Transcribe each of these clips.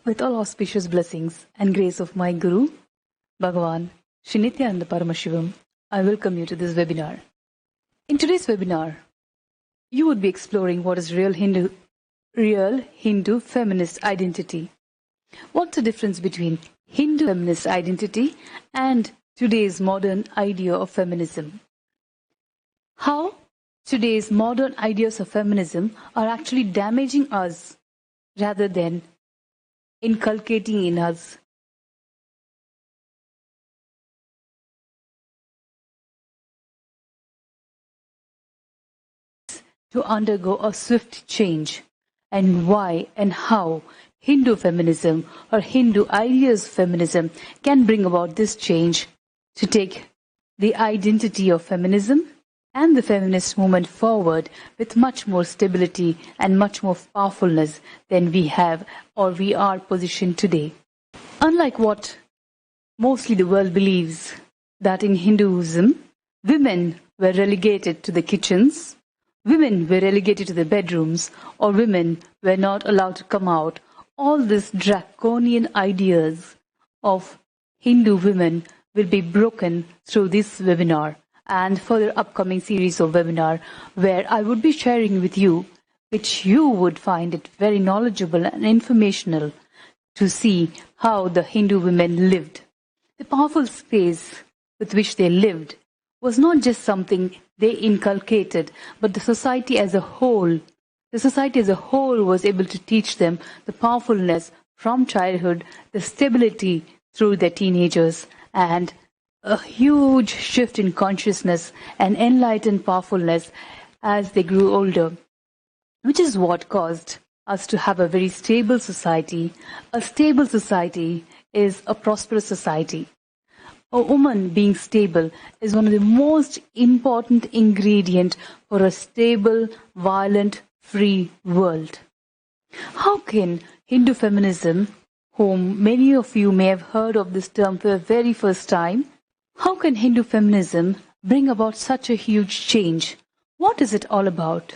With all auspicious blessings and grace of my Guru, Bhagavan Shri Nityananda Paramashivam, I welcome you to this webinar. In today's webinar, you would be exploring what is real Hindu feminist identity. What's the difference between Hindu feminist identity and today's modern idea of feminism? How today's modern ideas of feminism are actually damaging us rather than inculcating in us. To undergo a swift change, and why and how Hindu feminism or Hindu ideas of feminism can bring about this change to take the identity of feminism and the feminist movement forward with much more stability and much more powerfulness than we have or we are positioned today. Unlike what mostly the world believes, that in Hinduism, women were relegated to the kitchens, women were relegated to the bedrooms, or women were not allowed to come out. All these draconian ideas of Hindu women will be broken through this webinar and further upcoming series of webinar where I would be sharing with you, which you would find it very knowledgeable and informational to see how the Hindu women lived. The powerful space with which they lived was not just something they inculcated, but the society as a whole. The society as a whole was able to teach them the powerfulness from childhood, the stability through their teenagers, and a huge shift in consciousness and enlightened powerfulness as they grew older, which is what caused us to have a very stable society. A stable society is a prosperous society. A woman being stable is one of the most important ingredients for a stable, violent, free world. How can Hindu feminism, whom many of you may have heard of this term for the very first time, how can Hindu feminism bring about such a huge change? What is it all about?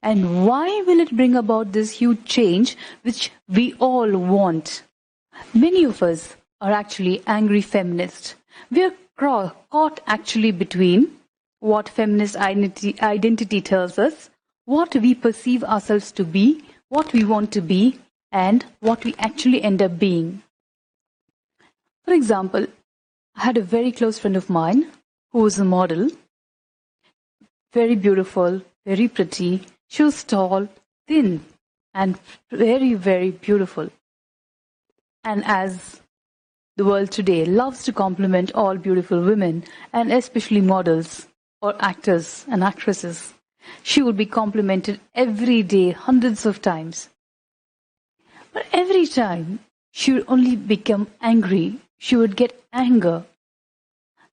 And why will it bring about this huge change which we all want? Many of us are actually angry feminists. We are caught actually between what feminist identity tells us, what we perceive ourselves to be, what we want to be, and what we actually end up being. For example, I had a very close friend of mine who was a model, very beautiful, very pretty. She was tall, thin, and very, very beautiful. And as the world today loves to compliment all beautiful women, and especially models or actors and actresses, she would be complimented every day, hundreds of times. But every time she would only become angry, she would get anger.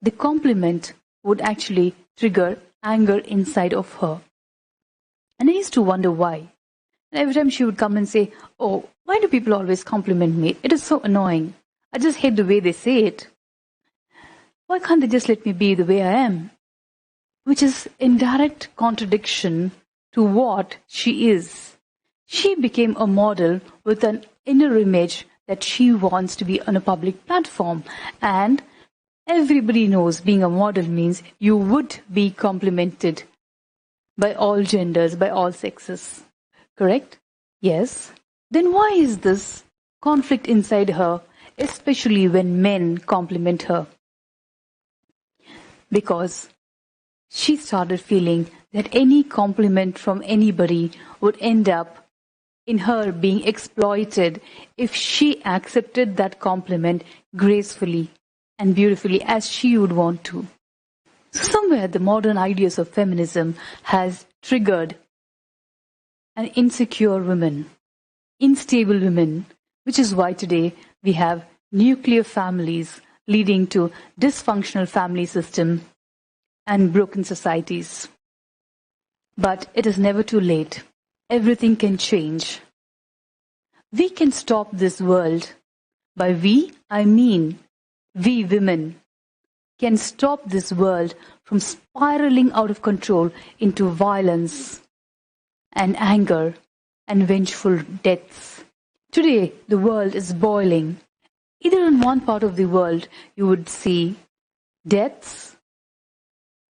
The compliment would actually trigger anger inside of her. And I used to wonder why. And every time she would come and say, "Oh, why do people always compliment me? It is so annoying. I just hate the way they say it. Why can't they just let me be the way I am?" Which is in direct contradiction to what she is. She became a model with an inner image that she wants to be on a public platform. And everybody knows being a model means you would be complimented by all genders, by all sexes. Correct? Yes. Then why is this conflict inside her, especially when men compliment her? Because she started feeling that any compliment from anybody would end up in her being exploited if she accepted that compliment gracefully and beautifully as she would want to. So somewhere the modern ideas of feminism has triggered an insecure woman, unstable women, which is why today we have nuclear families leading to dysfunctional family system and broken societies. But it is never too late. Everything can change. We can stop this world. By we, I mean we women can stop this world from spiraling out of control into violence and anger and vengeful deaths. Today, the world is boiling. Either in one part of the world, you would see deaths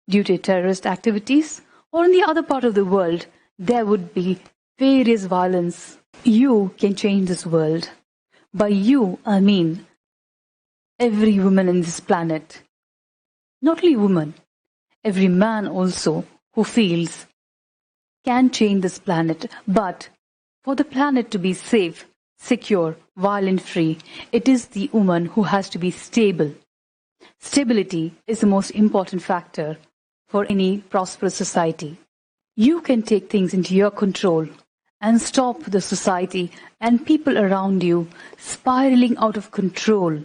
due to terrorist activities, or in the other part of the world, there would be various violence. You can change this world. By you, I mean every woman in this planet. Not only woman, every man also who feels can change this planet. But for the planet to be safe, secure, violent-free, it is the woman who has to be stable. Stability is the most important factor for any prosperous society. You can take things into your control and stop the society and people around you spiraling out of control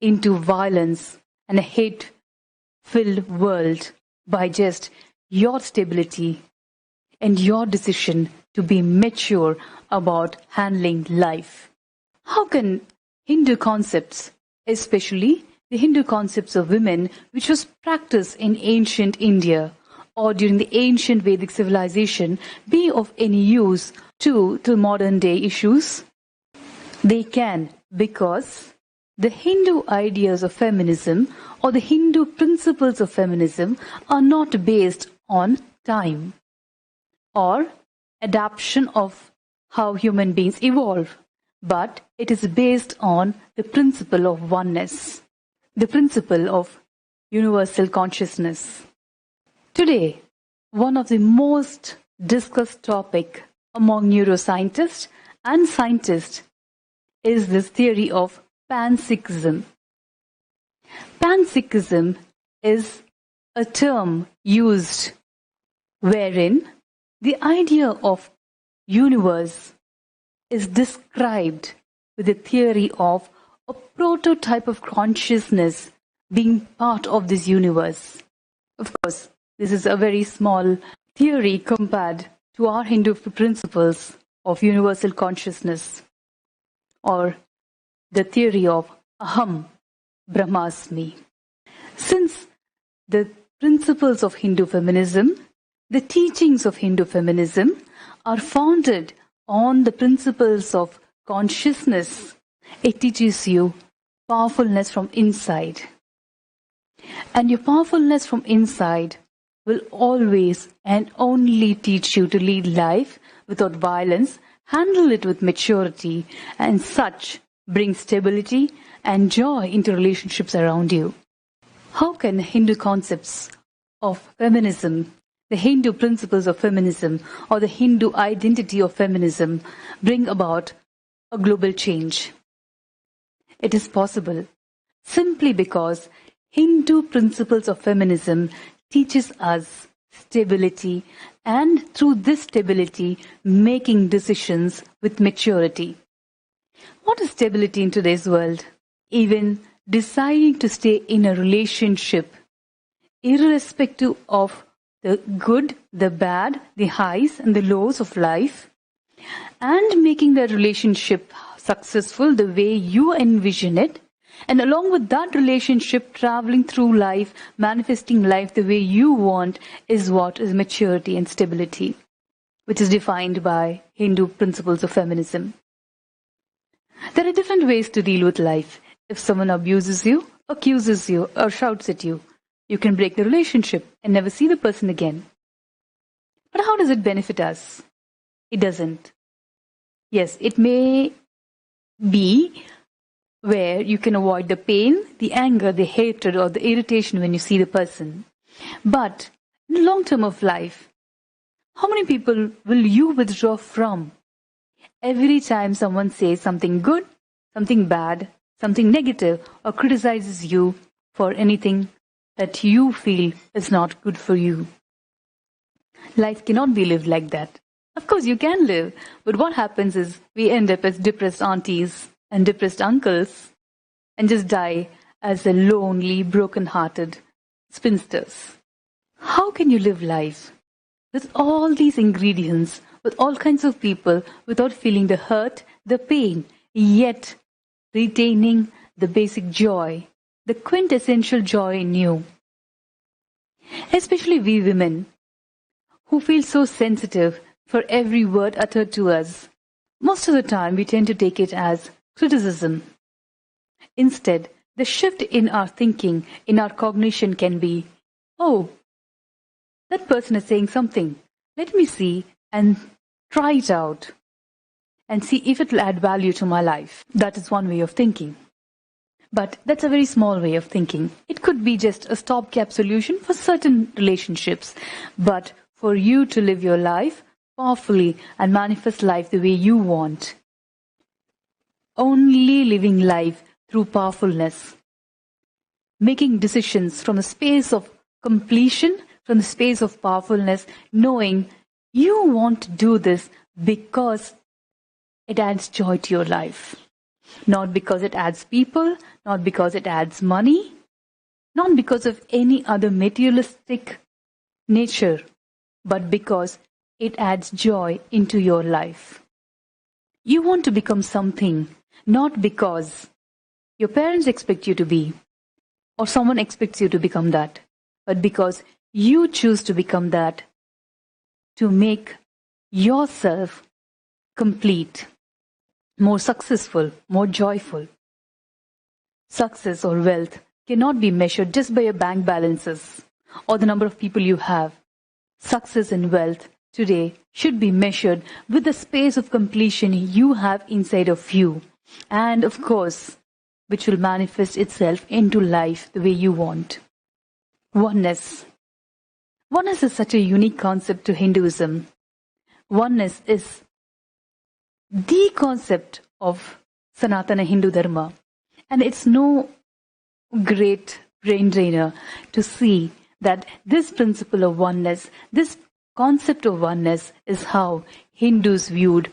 into violence and a hate-filled world by just your stability and your decision to be mature about handling life. How can Hindu concepts, especially the Hindu concepts of women, which was practiced in ancient India or during the ancient Vedic civilization, be of any use to modern day issues? They can, because the Hindu ideas of feminism or the Hindu principles of feminism are not based on time or adaptation of how human beings evolve, but it is based on the principle of oneness, the principle of universal consciousness. Today, one of the most discussed topic among neuroscientists and scientists is this theory of panpsychism. Panpsychism is a term used wherein the idea of universe is described with the theory of a prototype of consciousness being part of this universe. Of course, this is a very small theory compared to our Hindu principles of universal consciousness, or the theory of Aham Brahmasmi. Since the principles of Hindu feminism, the teachings of Hindu feminism are founded on the principles of consciousness, it teaches you powerfulness from inside. And your powerfulness from inside will always and only teach you to lead life without violence, handle it with maturity, and such bring stability and joy into relationships around you. How can Hindu concepts of feminism, the Hindu principles of feminism, or the Hindu identity of feminism bring about a global change? It is possible simply because Hindu principles of feminism teaches us stability, and through this stability, making decisions with maturity. What is stability in today's world? Even deciding to stay in a relationship, irrespective of the good, the bad, the highs and the lows of life, and making that relationship successful the way you envision it, and along with that relationship, traveling through life, manifesting life the way you want, is what is maturity and stability, which is defined by Hindu principles of feminism. There are different ways to deal with life. If someone abuses you, accuses you, or shouts at you, you can break the relationship and never see the person again. But how does it benefit us? It doesn't. Yes, it may be where you can avoid the pain, the anger, the hatred, or the irritation when you see the person. But in the long term of life, how many people will you withdraw from? Every time someone says something good, something bad, something negative, or criticizes you for anything that you feel is not good for you. Life cannot be lived like that. Of course, you can live, but what happens is we end up as depressed aunties and depressed uncles and just die as a lonely, broken-hearted spinsters. How can you live life with all these ingredients, with all kinds of people, without feeling the hurt, the pain, yet retaining the basic joy, the quintessential joy in you? Especially we women, who feel so sensitive for every word uttered to us, Most of the time, we tend to take it as criticism. Instead, the shift in our thinking, in our cognition can be, oh, that person is saying something. Let me see and try it out and see if it will add value to my life. That is one way of thinking. But that's a very small way of thinking. It could be just a stopgap solution for certain relationships. But for you to live your life powerfully and manifest life the way you want, only living life through powerfulness, making decisions from a space of completion, from the space of powerfulness, knowing you want to do this because it adds joy to your life. Not because it adds people, not because it adds money, not because of any other materialistic nature, but because it adds joy into your life. You want to become something, not because your parents expect you to be, or someone expects you to become that, but because you choose to become that to make yourself complete, more successful, more joyful. Success or wealth cannot be measured just by your bank balances or the number of people you have. Success and wealth today should be measured with the space of completion you have inside of you, and of course, which will manifest itself into life the way you want. Oneness. Oneness is such a unique concept to Hinduism. Oneness is the concept of Sanatana Hindu Dharma. And it's no great brain drainer to see that this principle of oneness, this concept of oneness is how Hindus viewed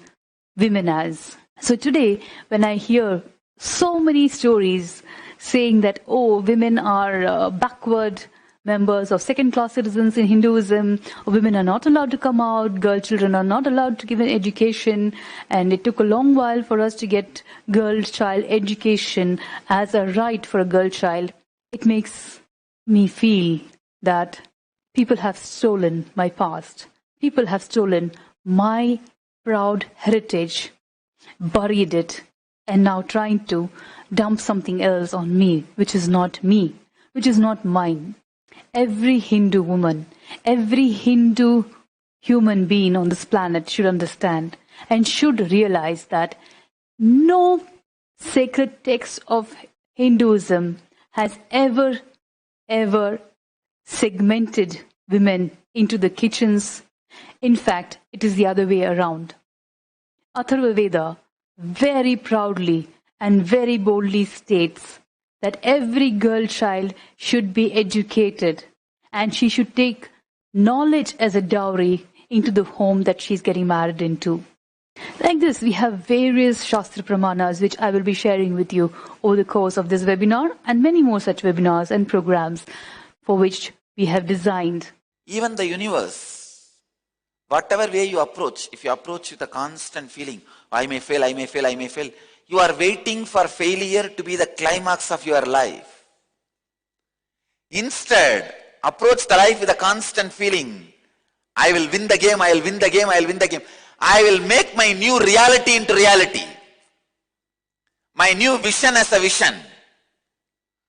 women as. So today, when I hear so many stories saying that, oh, women are backward members of second-class citizens in Hinduism, women are not allowed to come out, girl children are not allowed to give an education, and it took a long while for us to get girl child education as a right for a girl child. It makes me feel that people have stolen my past. People have stolen my proud heritage, buried it, and now trying to dump something else on me, which is not me, which is not mine. Every Hindu woman, every Hindu human being on this planet should understand and should realize that no sacred text of Hinduism has ever segmented women into the kitchens. In fact, it is the other way around. Atharva Veda very proudly and very boldly states that every girl child should be educated and she should take knowledge as a dowry into the home that she's getting married into. Like this, we have various Shastra Pramanas which I will be sharing with you over the course of this webinar and many more such webinars and programs for which we have designed. Even the universe, whatever way you approach, if you approach with a constant feeling, I may fail, I may fail, I may fail, you are waiting for failure to be the climax of your life. Instead, approach the life with a constant feeling, I will win the game, I will win the game, I will win the game. I will make my new reality into reality. My new vision as a vision.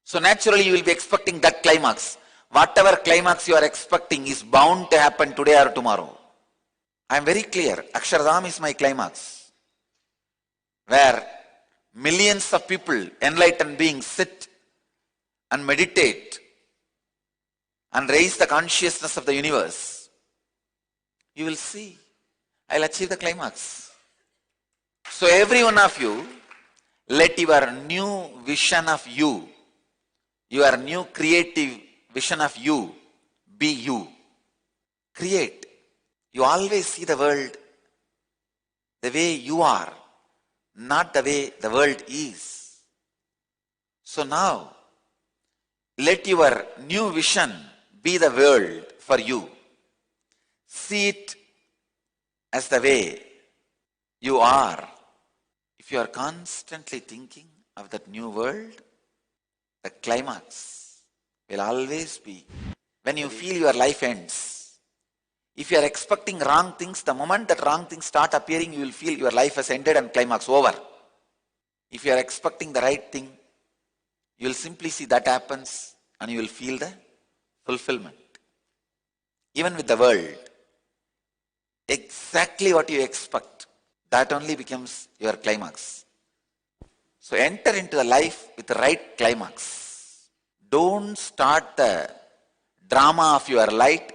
So naturally you will be expecting that climax. Whatever climax you are expecting is bound to happen today or tomorrow. I am very clear, Akshardham is my climax. Where millions of people, enlightened beings, sit and meditate and raise the consciousness of the universe. You will see, I will achieve the climax. So every one of you, let your new vision of you, your new creative vision of you, be you. Create. You always see the world the way you are, not the way the world is. So now, let your new vision be the world for you. See it as the way you are. If you are constantly thinking of that new world, the climax will always be when you feel your life ends. If you are expecting wrong things, the moment that wrong things start appearing, you will feel your life has ended and climax over. If you are expecting the right thing, you will simply see that happens and you will feel the fulfillment. Even with the world, exactly what you expect, that only becomes your climax. So enter into the life with the right climax. Don't start the drama of your life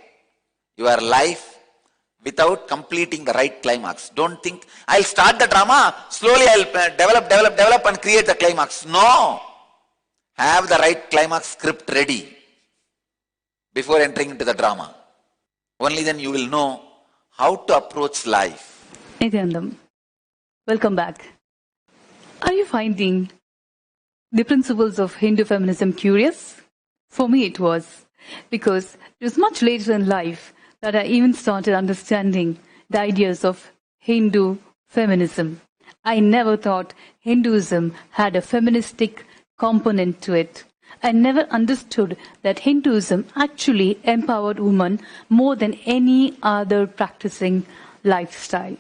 without completing the right climax. Don't think, I'll start the drama, slowly I'll develop and create the climax. No! Have the right climax script ready before entering into the drama. Only then you will know how to approach life. Nityanandam, welcome back. Are you finding the principles of Hindu feminism curious? For me it was, because it was much later in life that I even started understanding the ideas of Hindu feminism. I never thought Hinduism had a feministic component to it. I never understood that Hinduism actually empowered women more than any other practicing lifestyle.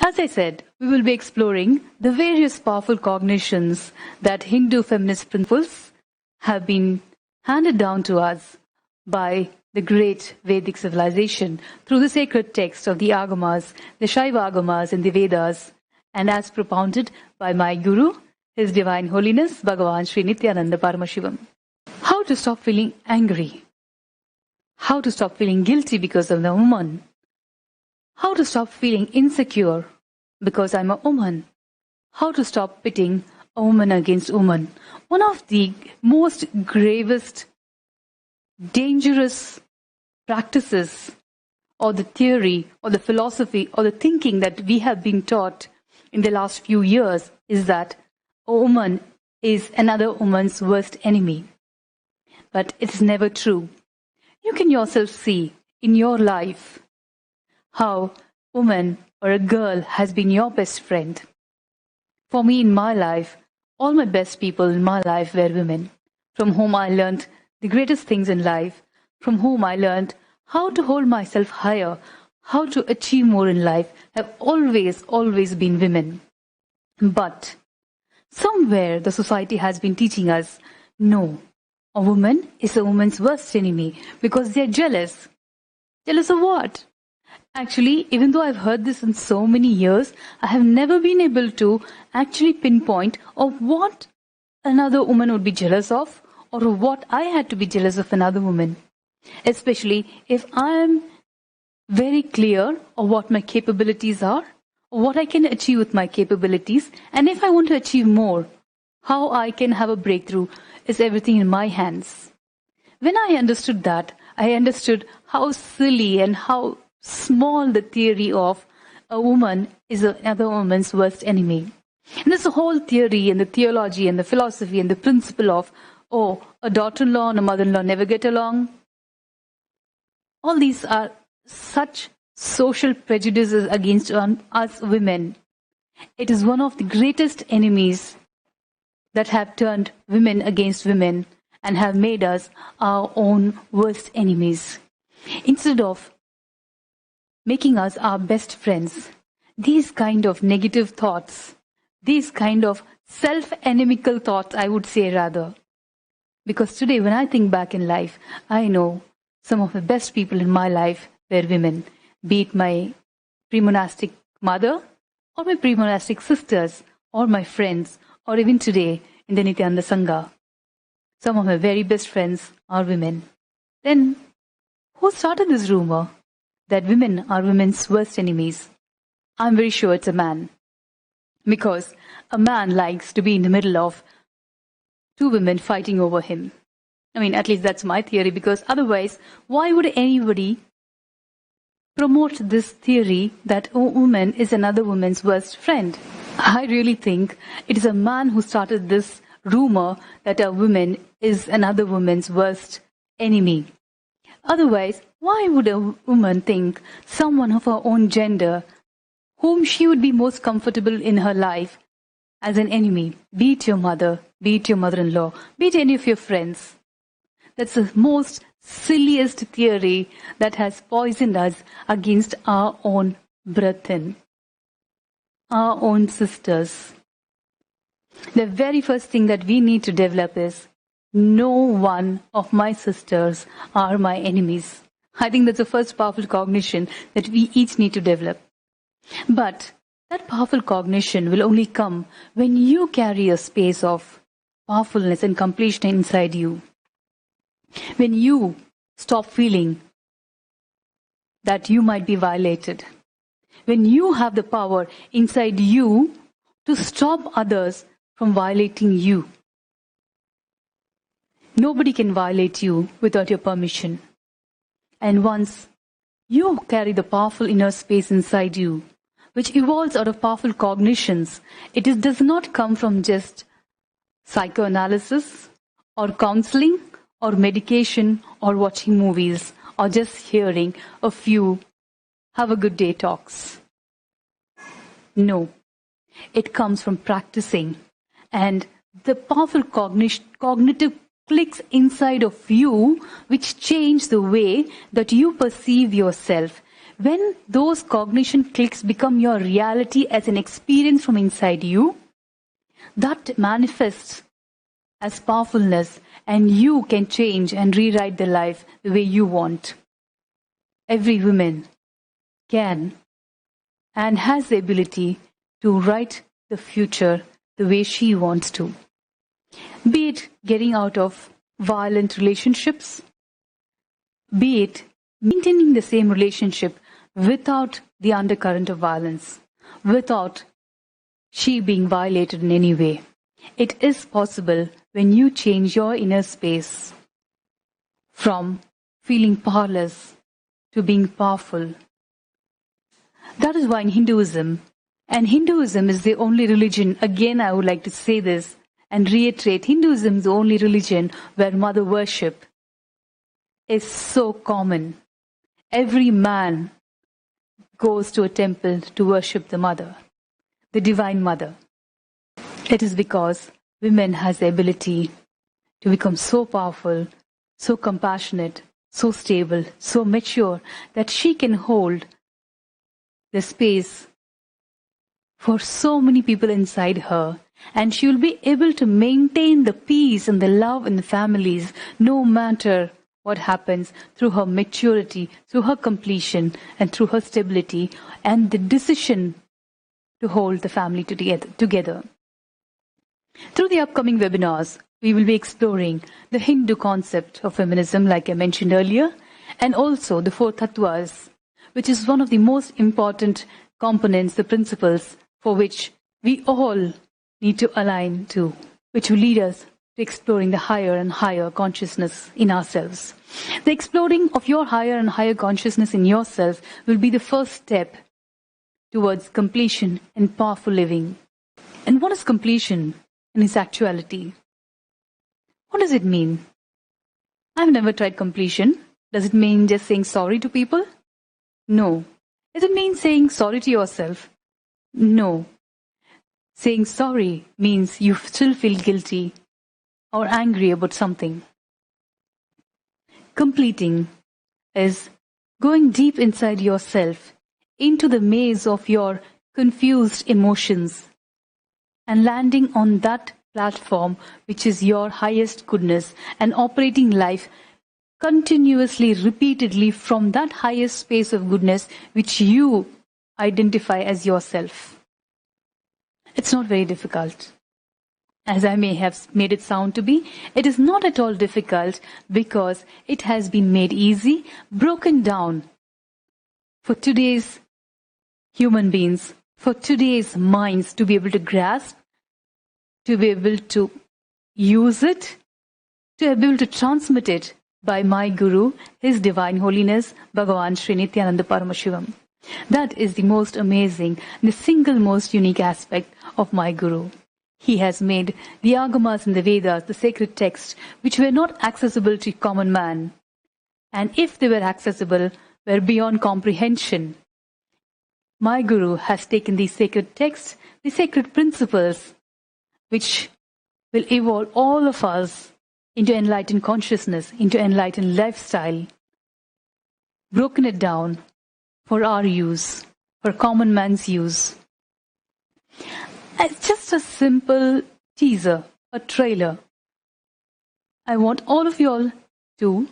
As I said, we will be exploring the various powerful cognitions that Hindu feminist principles have been handed down to us by the great Vedic civilization through the sacred text of the Agamas, the Shaiva Agamas and the Vedas, and as propounded by my Guru, His Divine Holiness Bhagavan Sri Nityananda Paramashivam. How to stop feeling angry? How to stop feeling guilty because of the woman? How to stop feeling insecure because I'm a woman? How to stop pitting a woman against woman? One of the most gravest, dangerous practices or the theory or the philosophy or the thinking that we have been taught in the last few years is that a woman is another woman's worst enemy. But it's never true. You can yourself see in your life how a woman or a girl has been your best friend. For me in my life, all my best people in my life were women, from whom I learned the greatest things in life, from whom I learned how to hold myself higher, how to achieve more in life, have always been women. But somewhere the society has been teaching us, no, a woman is a woman's worst enemy because they're jealous. Jealous of what? Actually, even though I've heard this in so many years, I have never been able to actually pinpoint of what another woman would be jealous of or what I had to be jealous of another woman. Especially if I am very clear of what my capabilities are, or what I can achieve with my capabilities, and if I want to achieve more, how I can have a breakthrough is everything in my hands. When I understood that, I understood how silly and how small the theory of a woman is another woman's worst enemy. And this whole theory and the theology and the philosophy and the principle of, oh, a daughter-in-law and a mother-in-law never get along. All these are such social prejudices against us women. It is one of the greatest enemies that have turned women against women and have made us our own worst enemies. Instead of making us our best friends, these kind of negative thoughts, these kind of self-enemical thoughts, I would say rather. Because today when I think back in life, I know some of the best people in my life were women, be it my pre-monastic mother or my pre-monastic sisters or my friends or even today in the Nityananda Sangha. Some of my very best friends are women. Then who started this rumor that women are women's worst enemies? I'm very sure it's a man. Because a man likes to be in the middle of two women fighting over him. I mean, at least that's my theory, because otherwise, why would anybody promote this theory that a woman is another woman's worst friend? I really think it is a man who started this rumor that a woman is another woman's worst enemy. Otherwise, why would a woman think someone of her own gender, whom she would be most comfortable in her life, as an enemy, be it your mother, be it your mother-in-law, be it any of your friends? That's the most silliest theory that has poisoned us against our own brethren, our own sisters. The very first thing that we need to develop is, no one of my sisters are my enemies. I think that's the first powerful cognition that we each need to develop. But that powerful cognition will only come when you carry a space of powerfulness and completion inside you. When you stop feeling that you might be violated. When you have the power inside you to stop others from violating you. Nobody can violate you without your permission. And once you carry the powerful inner space inside you, which evolves out of powerful cognitions, does not come from just psychoanalysis or counseling or medication or watching movies or just hearing a few have a good day talks. No, it comes from practicing. And the powerful cognitive clicks inside of you which change the way that you perceive yourself. When those cognition clicks become your reality as an experience from inside you, that manifests as powerfulness, and you can change and rewrite the life the way you want. Every woman can and has the ability to write the future the way she wants to. Be it getting out of violent relationships, be it maintaining the same relationship without the undercurrent of violence, without she being violated in any way. It is possible when you change your inner space from feeling powerless to being powerful. That is why in Hinduism, and Hinduism is the only religion, again I would like to say this and reiterate, Hinduism is the only religion where mother worship is so common. Every man goes to a temple to worship the mother, the divine mother. It is because women has the ability to become so powerful, so compassionate, so stable, so mature that she can hold the space for so many people inside her, and she will be able to maintain the peace and the love in the families no matter what happens, through her maturity, through her completion, and through her stability and the decision to hold the family together. Through the upcoming webinars, we will be exploring the Hindu concept of feminism, like I mentioned earlier, and also the four tattvas, which is one of the most important components, the principles for which we all need to align to, which will lead us to exploring the higher and higher consciousness in ourselves. The exploring of your higher and higher consciousness in yourself will be the first step towards completion and powerful living. And what is completion in its actuality? What does it mean? I've never tried completion. Does it mean just saying sorry to people? No. Does it mean saying sorry to yourself? No. Saying sorry means you still feel guilty or angry about something. Completing is going deep inside yourself into the maze of your confused emotions and landing on that platform which is your highest goodness and operating life continuously, repeatedly from that highest space of goodness which you identify as yourself. It's not very difficult. As I may have made it sound to be, it is not at all difficult because it has been made easy, broken down for today's human beings, for today's minds to be able to grasp, to be able to use it, to be able to transmit it by my Guru, His Divine Holiness, Bhagavan Sri Nityananda Paramashivam. That is the most amazing, the single most unique aspect of my Guru. He has made the Agamas and the Vedas, the sacred texts, which were not accessible to common man. And if they were accessible, were beyond comprehension. My Guru has taken these sacred texts, the sacred principles, which will evolve all of us into enlightened consciousness, into enlightened lifestyle, broken it down for our use, for common man's use. It's just a simple teaser, a trailer. I want all of you all to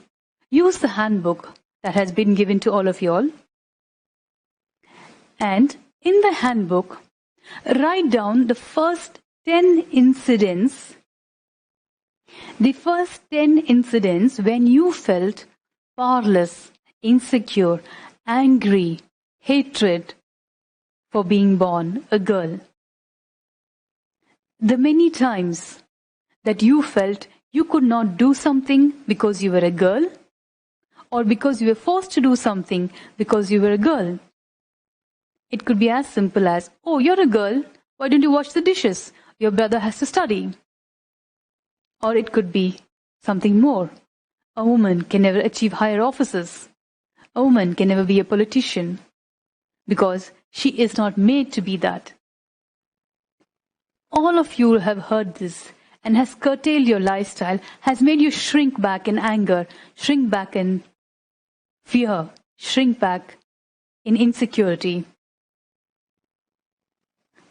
use the handbook that has been given to all of you all. And in the handbook, write down the first 10 incidents, when you felt powerless, insecure, angry, hatred for being born a girl. The many times that you felt you could not do something because you were a girl, or because you were forced to do something because you were a girl. It could be as simple as, oh, you're a girl, why don't you wash the dishes? Your brother has to study. Or it could be something more. A woman can never achieve higher offices. A woman can never be a politician because she is not made to be that. All of you have heard this and has curtailed your lifestyle, has made you shrink back in anger, shrink back in fear, shrink back in insecurity.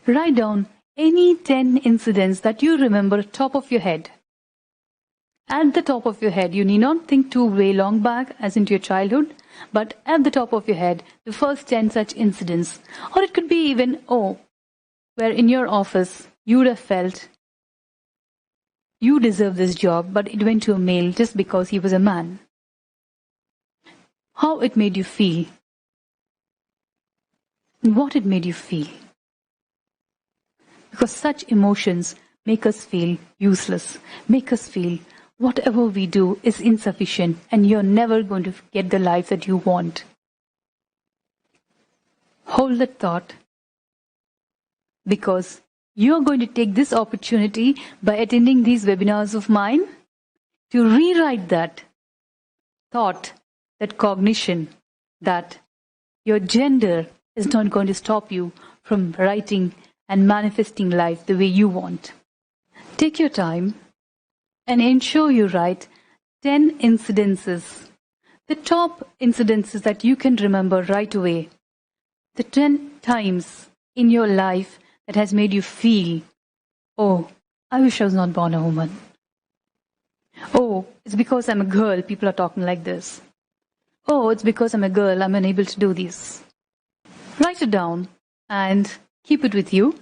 Write down any 10 incidents that you remember top of your head. At the top of your head, you need not think too way long back as into your childhood, but at the top of your head, the first 10 such incidents. Or it could be even, where in your office you would have felt you deserve this job, but it went to a male just because he was a man. How it made you feel. What it made you feel. Because such emotions make us feel useless, make us feel whatever we do is insufficient and you're never going to get the life that you want. Hold that thought, because you're going to take this opportunity by attending these webinars of mine to rewrite that thought, that cognition, that your gender is not going to stop you from writing and manifesting life the way you want. Take your time and ensure you write 10 incidences, the top incidences that you can remember right away, the 10 times in your life that has made you feel, oh, I wish I was not born a woman. Oh, it's because I'm a girl, people are talking like this. Oh, it's because I'm a girl, I'm unable to do this. Write it down and keep it with you.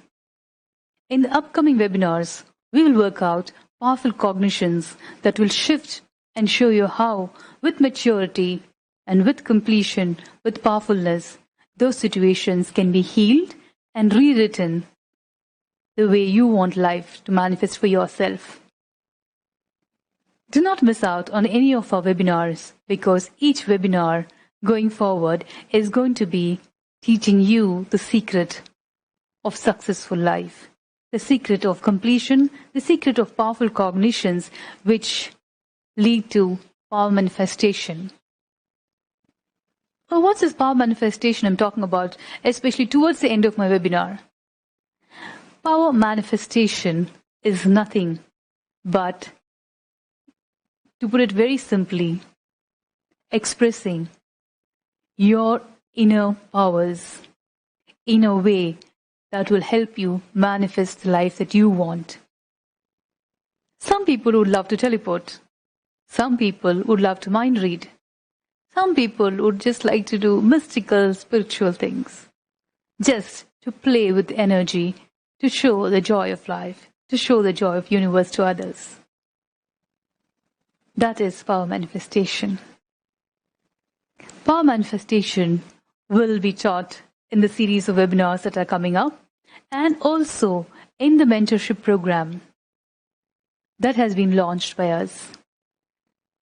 In the upcoming webinars, we will work out powerful cognitions that will shift and show you how, with maturity and with completion, with powerfulness, those situations can be healed and rewritten the way you want life to manifest for yourself. Do not miss out on any of our webinars, because each webinar going forward is going to be teaching you the secret of successful life, the secret of completion, the secret of powerful cognitions which lead to power manifestation. Well, what's this power manifestation I'm talking about, especially towards the end of my webinar? Power manifestation is nothing but, to put it very simply, expressing your inner powers in a way that will help you manifest the life that you want. Some people would love to teleport. Some people would love to mind read. Some people would just like to do mystical, spiritual things, just to play with energy, to show the joy of life, to show the joy of universe to others. That is power manifestation. Power manifestation will be taught in the series of webinars that are coming up, and also in the mentorship program that has been launched by us.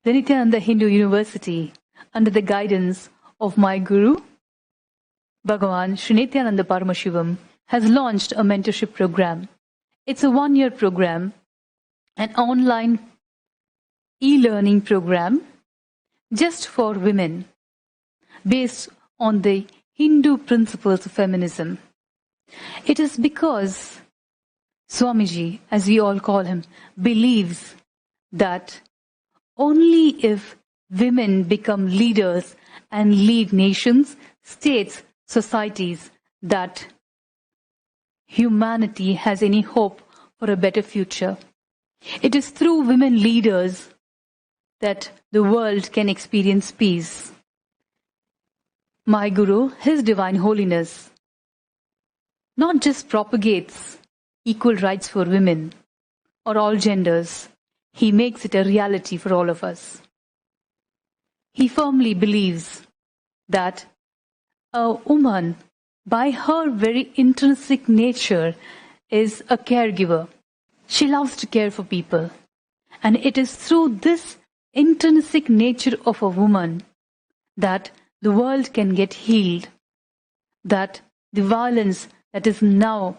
The Nityananda Hindu University, under the guidance of my Guru, Bhagavan Sri Nityananda Paramashivam, has launched a mentorship program. It's a 1-year program, an online e-learning program just for women, based on the Hindu principles of feminism. It is because Swamiji, as we all call him, believes that only if women become leaders and lead nations, states, societies, that humanity has any hope for a better future. It is through women leaders that the world can experience peace. My Guru, His Divine Holiness, not just propagates equal rights for women or all genders, he makes it a reality for all of us. He firmly believes that a woman, by her very intrinsic nature, is a caregiver. She loves to care for people. And it is through this intrinsic nature of a woman that the world can get healed, that the violence that is now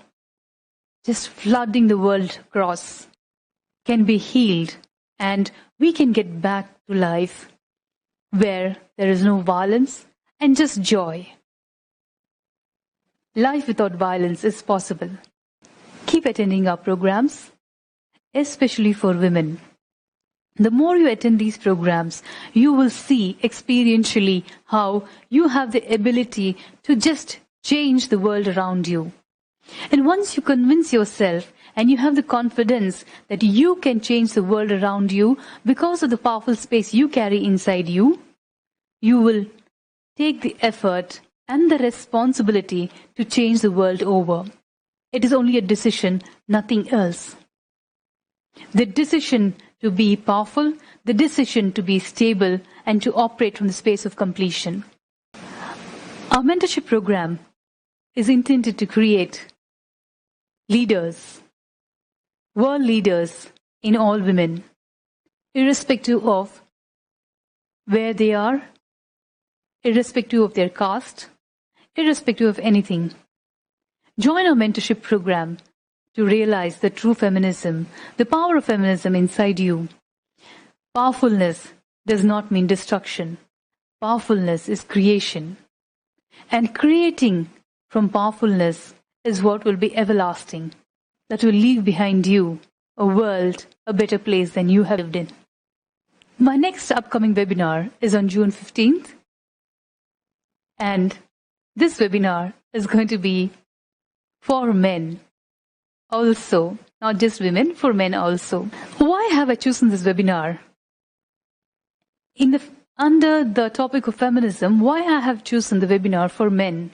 just flooding the world across can be healed, and we can get back to life where there is no violence and just joy. Life without violence is possible. Keep attending our programs, especially for women. The more you attend these programs, you will see experientially how you have the ability to just change the world around you. And once you convince yourself and you have the confidence that you can change the world around you because of the powerful space you carry inside you, you will take the effort and the responsibility to change the world over. It is only a decision, nothing else. The decision to be powerful, the decision to be stable, and to operate from the space of completion. Our mentorship program is intended to create leaders, world leaders in all women, irrespective of where they are, irrespective of their caste, irrespective of anything. Join our mentorship program to realize the true feminism, the power of feminism inside you. Powerfulness does not mean destruction. Powerfulness is creation. And creating from powerfulness is what will be everlasting, that will leave behind you a world, a better place than you have lived in. My next upcoming webinar is on June 15th. And this webinar is going to be for men also, not just women, for men also. Why have I chosen this webinar? Under the topic of feminism, why I have chosen the webinar for men?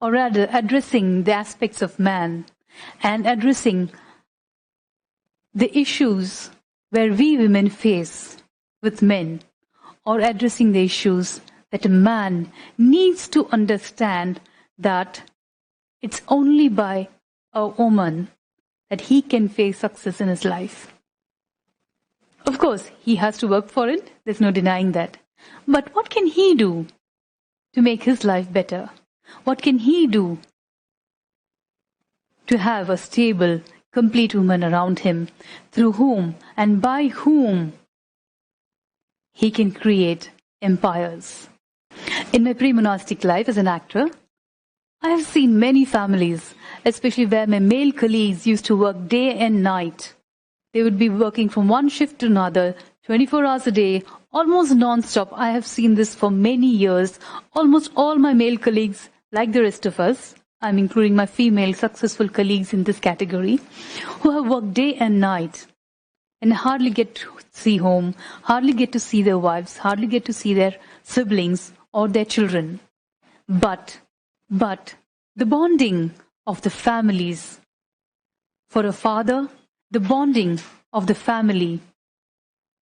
Or rather, addressing the aspects of man and addressing the issues where we women face with men, or addressing the issues that a man needs to understand that it's only by a woman that he can face success in his life. Of course, he has to work for it. There's no denying that. But what can he do to make his life better? What can he do to have a stable, complete woman around him, through whom and by whom he can create empires? In my pre-monastic life as an actor, I have seen many families, especially where my male colleagues used to work day and night. They would be working from one shift to another, 24 hours a day, almost non-stop. I have seen this for many years. Almost all my male colleagues, like the rest of us, I'm including my female successful colleagues in this category, who have worked day and night and hardly get to see home, hardly get to see their wives, hardly get to see their siblings or their children. But the bonding of the families, for a father, the bonding of the family,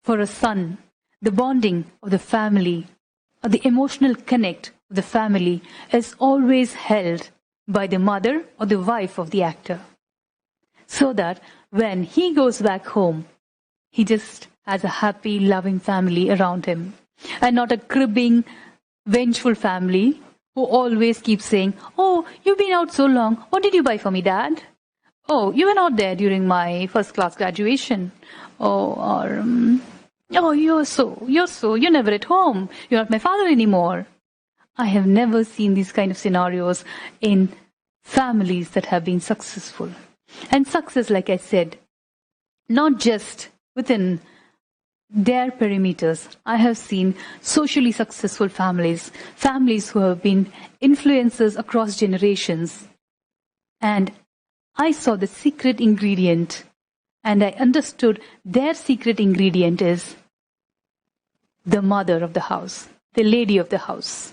for a son, the bonding of the family, or the emotional connect of the family is always held by the mother or the wife of the actor. So that when he goes back home, he just has a happy, loving family around him. And not a cribbing, vengeful family who always keeps saying, "Oh, you've been out so long. What did you buy for me, Dad? Oh, you were not there during my first class graduation. Oh, you're never at home. You're not my father anymore." I have never seen these kind of scenarios in families that have been successful. And success, like I said, not just within their perimeters. I have seen socially successful families, families who have been influencers across generations. And I saw the secret ingredient, and I understood their secret ingredient is the mother of the house, the lady of the house.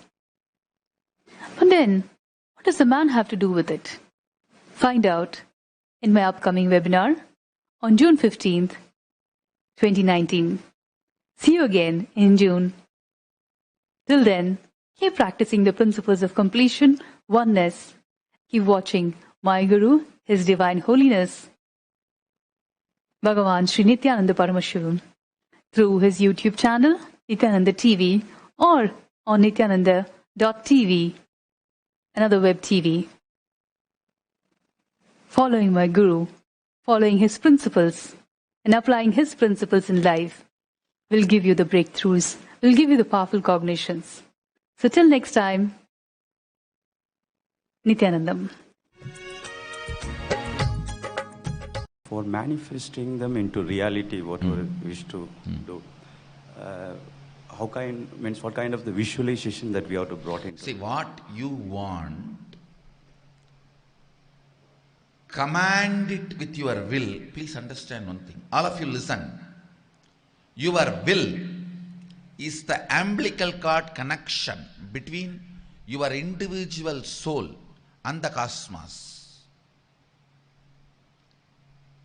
But then, what does the man have to do with it? Find out in my upcoming webinar on June 15th, 2019. See you again in June. Till then, keep practicing the principles of completion, oneness. Keep watching my Guru, His Divine Holiness, Bhagavan Sri Nityananda Paramashivam, through his YouTube channel, Nityananda TV, or on nityananda.tv, another web TV. Following my Guru, following his principles, and applying his principles in life will give you the breakthroughs, will give you the powerful cognitions. So till next time, Nityanandam. For manifesting them into reality, whatever we wish to do, what kind of the visualization that we have to brought into? See, what you want, command it with your will. Please understand one thing. All of you listen. Your will is the umbilical cord connection between your individual soul and the cosmos.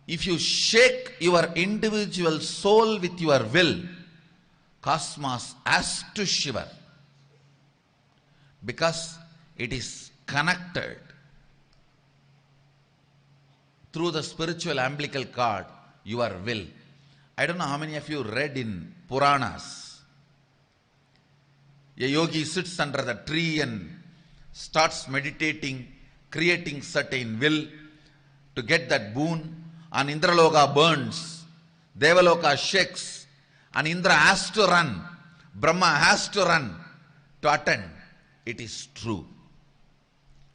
If you shake your individual soul with your will, cosmos has to shiver, because it is connected through the spiritual umbilical cord, your will. I don't know how many of you read in Puranas. A yogi sits under the tree and starts meditating, creating certain will to get that boon, and Indraloka burns, Devaloka shakes, and Indra has to run, Brahma has to run to attend. It is true.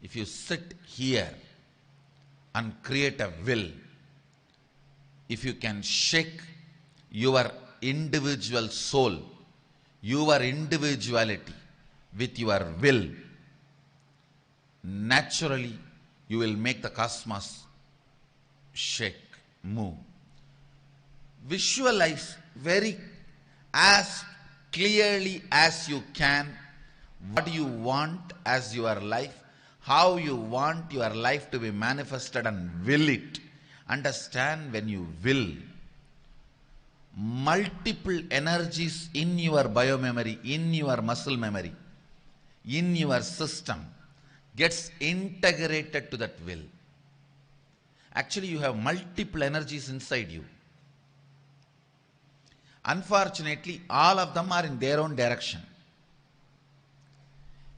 If you sit here and create a will, if you can shake your individual soul, your individuality with your will, naturally you will make the cosmos shake, move. Visualize very as clearly as you can what you want as your life, how you want your life to be manifested, and will it. Understand, when you will, multiple energies in your biomemory, in your muscle memory, in your system gets integrated to that will. Actually, you have multiple energies inside you. Unfortunately, all of them are in their own direction.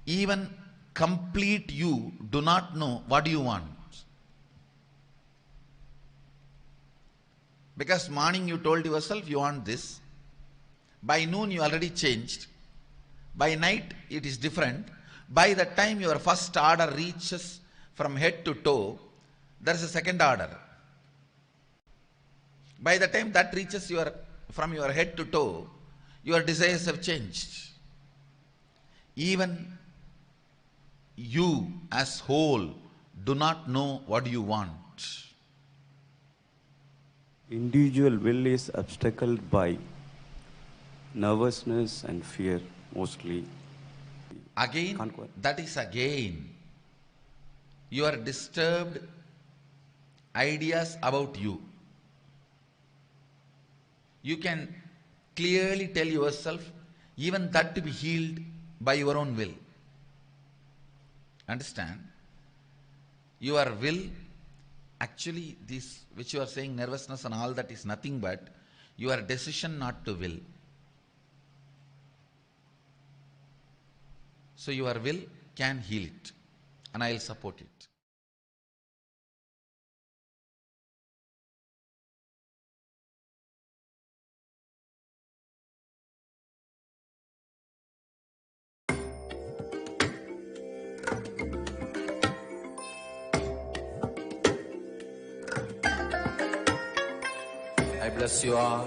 Even complete you do not know what you want. Because morning you told yourself you want this. By noon you already changed. By night it is different. By the time your first order reaches from head to toe, there is a second order. By the time that reaches from your head to toe, your desires have changed. Even you as whole do not know what you want. Individual will is obstacled by nervousness and fear mostly. Again, that is again your disturbed ideas about you. You can clearly tell yourself even that to be healed by your own will. Understand? Your will, actually this which you are saying, nervousness and all that, is nothing but your decision not to will. So your will can heal it, and I will support it. I bless you all.